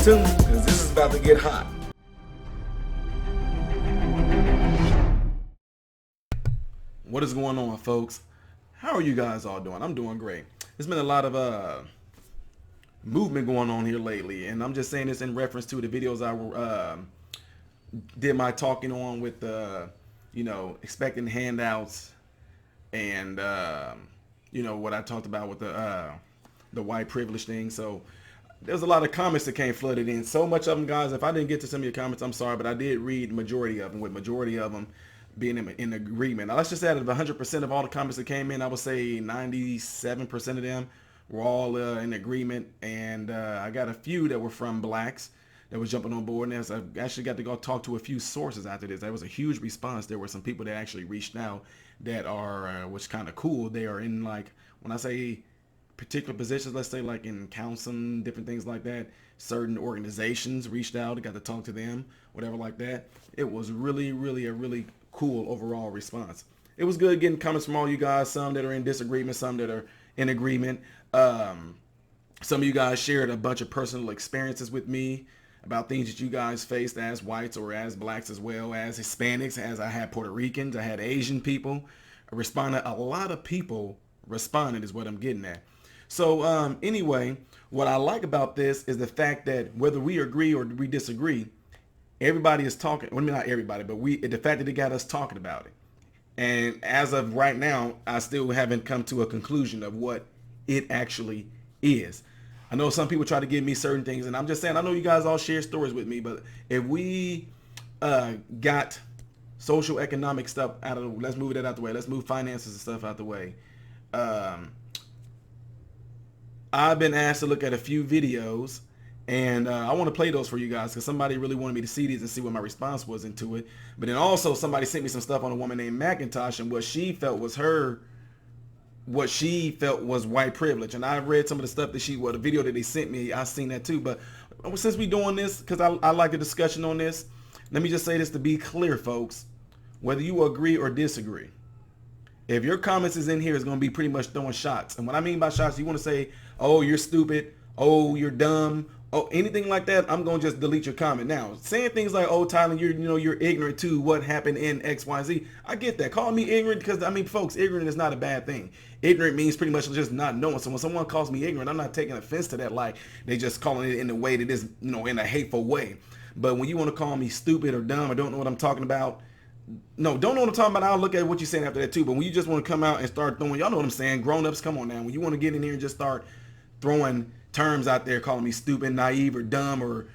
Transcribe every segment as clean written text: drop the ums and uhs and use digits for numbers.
tuned because this is about to get hot. What is going on, folks? How are you guys all doing? I'm doing great. There's been a lot of movement going on here lately, and I'm just saying this in reference to the videos I did my talking on with expecting handouts and what I talked about with the white privilege thing. So there's a lot of comments that came flooded in. So much of them, guys. If I didn't get to some of your comments, I'm sorry, but I did read the majority of them, with majority of them being in agreement. Now, let's just add, of 100% of all the comments that came in, I would say 97% of them were all in agreement. And I got a few that were from blacks that was jumping on board. And I actually got to go talk to a few sources after this. That was a huge response. There were some people that actually reached out that are, which kind of cool. They are in, like, when I say particular positions, let's say like in counseling, different things like that, certain organizations reached out, I got to talk to them, whatever like that. It was really a really cool overall response. It was good getting comments from all you guys, some that are in disagreement, some that are in agreement. Some of you guys shared a bunch of personal experiences with me about things that you guys faced as whites or as blacks, as well as Hispanics, as I had Puerto Ricans, I had Asian people responded. A lot of people responded is what I'm getting at. So anyway, what I like about this is the fact that whether we agree or we disagree, everybody is talking. Well, I mean, not everybody, but the fact that it got us talking about it. And as of right now, I still haven't come to a conclusion of what it actually is. I know some people try to give me certain things, and I'm just saying, I know you guys all share stories with me, but if we got social economic stuff out of, let's move that out the way. Let's move finances and stuff out the way. I've been asked to look at a few videos, and I want to play those for you guys because somebody really wanted me to see these and see what my response was into it. But then also somebody sent me some stuff on a woman named Macintosh and what she felt was white privilege. And I read some of the stuff that the video that they sent me, I seen that too. But since we doing this, because I like the discussion on this, let me just say this to be clear, folks. Whether you agree or disagree, if your comments is in here, it's going to be pretty much throwing shots. And what I mean by shots, you want to say, oh, you're stupid, oh, you're dumb, oh, anything like that, I'm going to just delete your comment. Now, saying things like, oh, Tyler, you're ignorant to what happened in XYZ, I get that. Call me ignorant because, I mean, folks, ignorant is not a bad thing. Ignorant means pretty much just not knowing. So when someone calls me ignorant, I'm not taking offense to that like they just calling it in a way that is, in a hateful way. But when you want to call me stupid or dumb or don't know what I'm talking about, no, don't know what I'm talking about, I'll look at what you're saying after that too. But when you just want to come out and start throwing, y'all know what I'm saying, grown-ups, come on now. When you want to get in here and just start throwing terms out there, calling me stupid, naive, or dumb, or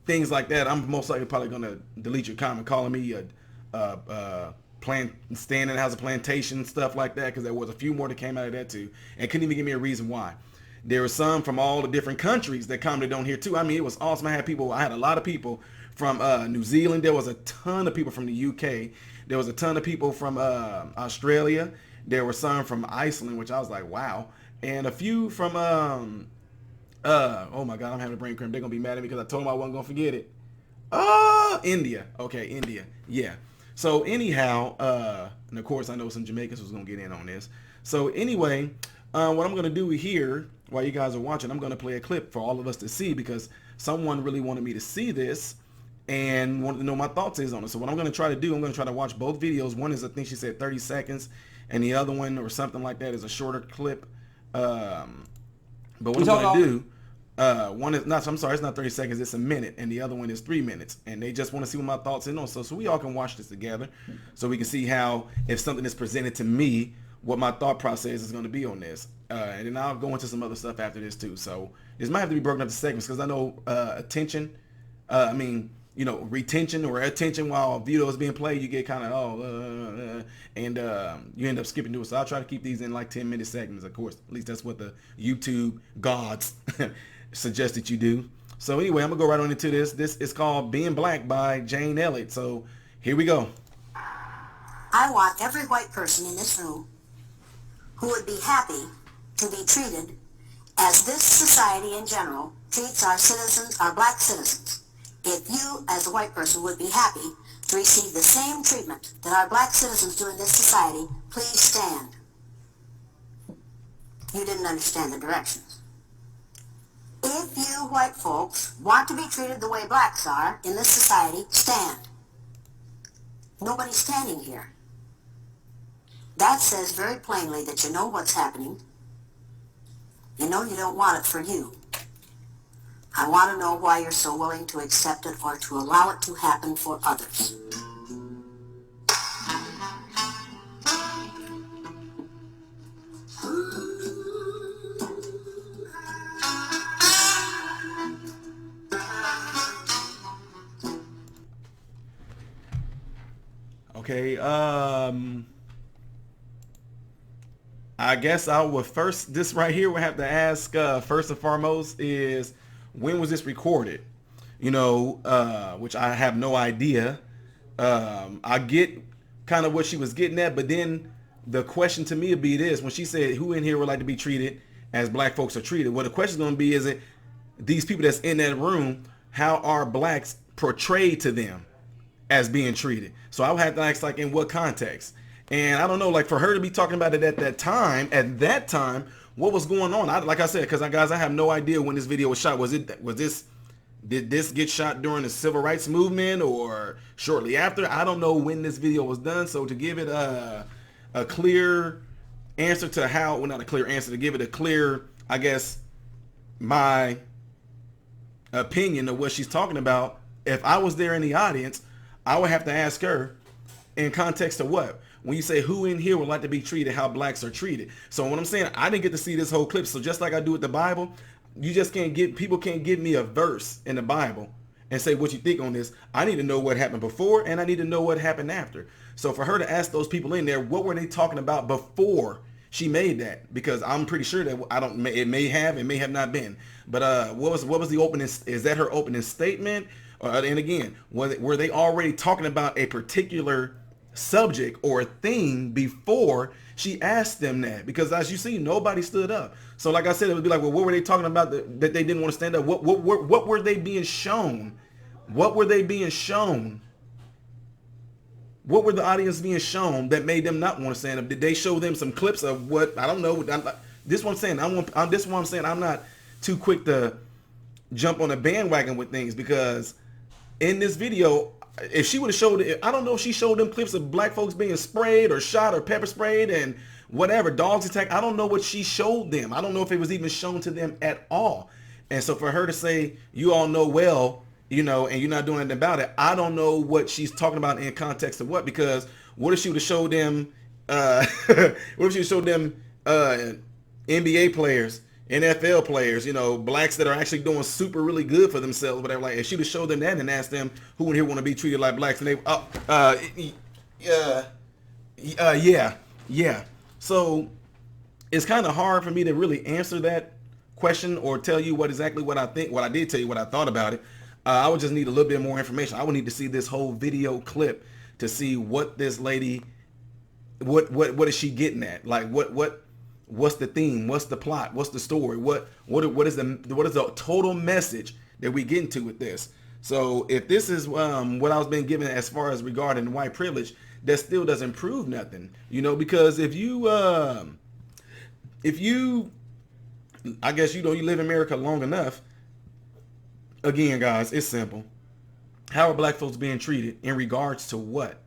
things like that, I'm most likely probably going to delete your comment, calling me staying in the house of plantation, stuff like that, because there was a few more that came out of that too, and couldn't even give me a reason why. There were some from all the different countries that commented on here too. I mean, it was awesome. I had a lot of people from New Zealand. There was a ton of people from the UK. There was a ton of people from Australia. There were some from Iceland, which I was like, wow. And a few from, oh my God, I'm having a brain cramp. They're going to be mad at me because I told them I wasn't going to forget it. India. Okay, India. Yeah. So anyhow, and of course I know some Jamaicans was going to get in on this. So anyway, what I'm going to do here, while you guys are watching, I'm going to play a clip for all of us to see because someone really wanted me to see this and wanted to know my thoughts is on it. So what I'm going to try to do, I'm going to try to watch both videos. One is, I think she said 30 seconds, and the other one or something like that is a shorter clip. But what I'm going to do, one is not, I'm sorry, it's not 30 seconds, it's a minute, and the other one is 3 minutes. And they just want to see what my thoughts are on. So we all can watch this together so we can see how, if something is presented to me, what my thought process is going to be on this. And then I'll go into some other stuff after this too. So this might have to be broken up to segments because I know retention or attention while a video is being played, you get kind of, and you end up skipping through it. So I'll try to keep these in like 10-minute segments, of course. At least that's what the YouTube gods suggest that you do. So anyway, I'm going to go right on into this. This is called Being Black by Jane Elliott. So here we go. I want every white person in this room who would be happy to be treated as this society in general treats our citizens, our black citizens. If you, as a white person, would be happy to receive the same treatment that our black citizens do in this society, please stand. You didn't understand the directions. If you you white folks want to be treated the way blacks are in this society, stand. Nobody's standing here. That says very plainly that you know what's happening. You know you don't want it for you. I want to know why you're so willing to accept it or to allow it to happen for others. Okay, I guess I would first, this right here, would have to ask, first and foremost is, when was this recorded? You know, which I have no idea. I get kind of what she was getting at, but then the question to me would be this: when she said, "Who in here would like to be treated as black folks are treated?" Well, the question is going to be: is it these people that's in that room? How are blacks portrayed to them as being treated? So I would have to ask, like, in what context? And I don't know, like, for her to be talking about it at that time, what was going on? Like I said, because guys, I have no idea when this video was shot. Did this get shot during the civil rights movement or shortly after? I don't know when this video was done. So to give it a clear answer to how, well, not a clear answer, to give it a clear, I guess, my opinion of what she's talking about, if I was there in the audience, I would have to ask her, in context of what? When you say, who in here would like to be treated how blacks are treated? So what I'm saying, I didn't get to see this whole clip. So just like I do with the Bible, you just people can't give me a verse in the Bible and say what you think on this. I need to know what happened before, and I need to know what happened after. So for her to ask those people in there, what were they talking about before she made that? Because I'm pretty sure that it may have not been. But what was the opening? Is that her opening statement? And again, were they already talking about a particular subject or a thing before she asked them that? Because as you see, nobody stood up. So like I said, it would be like, well, what were they talking about that they didn't want to stand up? What were they being shown? What were they being shown? What were the audience being shown that made them not want to stand up? Did they show them some clips of what? I don't know. This is what I'm saying. This is what I'm saying. I'm not too quick to jump on a bandwagon with things, because in this video, if she would have showed it, I don't know if she showed them clips of black folks being sprayed or shot or pepper sprayed and whatever, dogs attacked. I don't know what she showed them. I don't know if it was even shown to them at all. And so for her to say, you all know well, you know, and you're not doing anything about it, I don't know what she's talking about in context of what, because what if she would have showed them, NBA players, NFL players, you know, blacks that are actually doing super really good for themselves, whatever. Like, if she would have showed them that and asked them who in here want to be treated like blacks, and they, yeah. So it's kind of hard for me to really answer that question or tell you exactly what I think. What I did tell you, what I thought about it. I would just need a little bit more information. I would need to see this whole video clip to see what this lady, what is she getting at? Like, what's the theme? What's the plot? What's the story? What is the total message that we get into with this? So if this is what I was being given as far as regarding white privilege, that still doesn't prove nothing, you know, because if you I guess, you know, you live in America long enough. Again, guys, it's simple. How are black folks being treated in regards to what?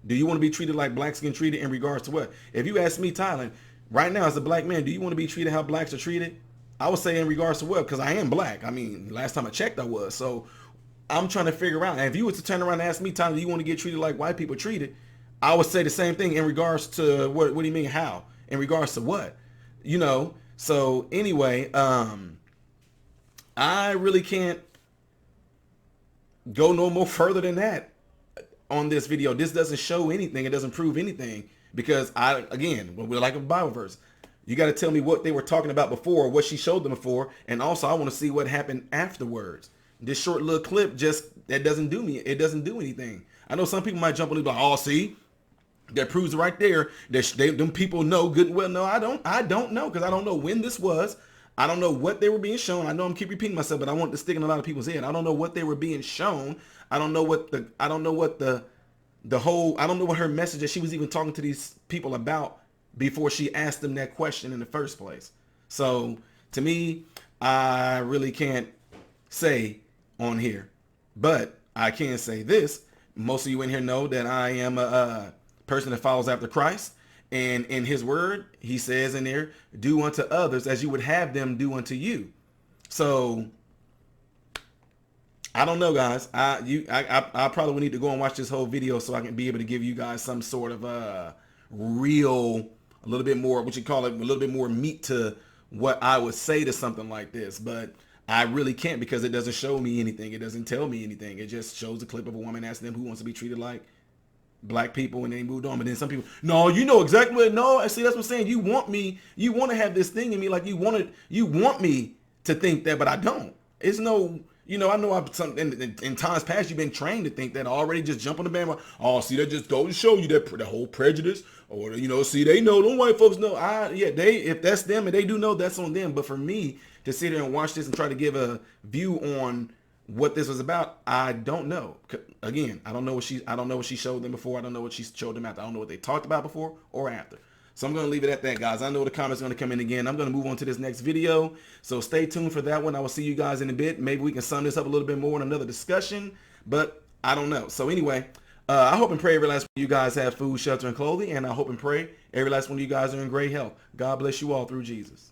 Do you want to be treated like blacks get treated in regards to what? If you ask me, Tyler, right now as a black man, do you want to be treated how blacks are treated? I would say in regards to what? Because I am black. I mean, last time I checked, I was. So I'm trying to figure out. And if you were to turn around and ask me, Tyler, do you want to get treated like white people treated? I would say the same thing in regards to what do you mean how? In regards to what? You know, so anyway, I really can't go no more further than that on this video. This doesn't show anything. It doesn't prove anything, because again, we're like a Bible verse. You got to tell me what they were talking about before, what she showed them before. And also I want to see what happened afterwards. This short little clip that doesn't do me. It doesn't do anything. I know some people might jump on it and be like, oh, see, that proves it right there. Them people know good and well. No, I don't know, because I don't know when this was. I don't know what they were being shown. I know I'm keep repeating myself, but I want to stick in a lot of people's head. I don't know what they were being shown. I don't know what her message that she was even talking to these people about before she asked them that question in the first place. So to me, I really can't say on here. But I can say this. Most of you in here know that I am a person that follows after Christ. And in his word, he says in there, do unto others as you would have them do unto you. So I don't know, guys. I probably would need to go and watch this whole video so I can be able to give you guys some sort of real, a little bit more, what you call it, a little bit more meat to what I would say to something like this. But I really can't, because it doesn't show me anything. It doesn't tell me anything. It just shows a clip of a woman asking them who wants to be treated like black people, and they moved on. But then some people, no, you know exactly what. No, I see. That's what I'm saying. You want to have this thing in me, like you want me to think that, but I don't. It's no, I know in times past you've been trained to think that already. Just jump on the bandwagon. Oh, see, that just goes to show you that the whole prejudice, or see, they know. Them white folks know. If that's them and they do know, that's on them. But for me to sit here and watch this and try to give a view on what this was about, I don't know. Again, I don't know what she showed them before. I don't know what she showed them after. I don't know what they talked about before or after. So I'm going to leave it at that, guys. I know the comments are going to come in again. I'm going to move on to this next video. So stay tuned for that one. I will see you guys in a bit. Maybe we can sum this up a little bit more in another discussion, but I don't know. So anyway, I hope and pray every last one of you guys have food, shelter, and clothing. And I hope and pray every last one of you guys are in great health. God bless you all through Jesus.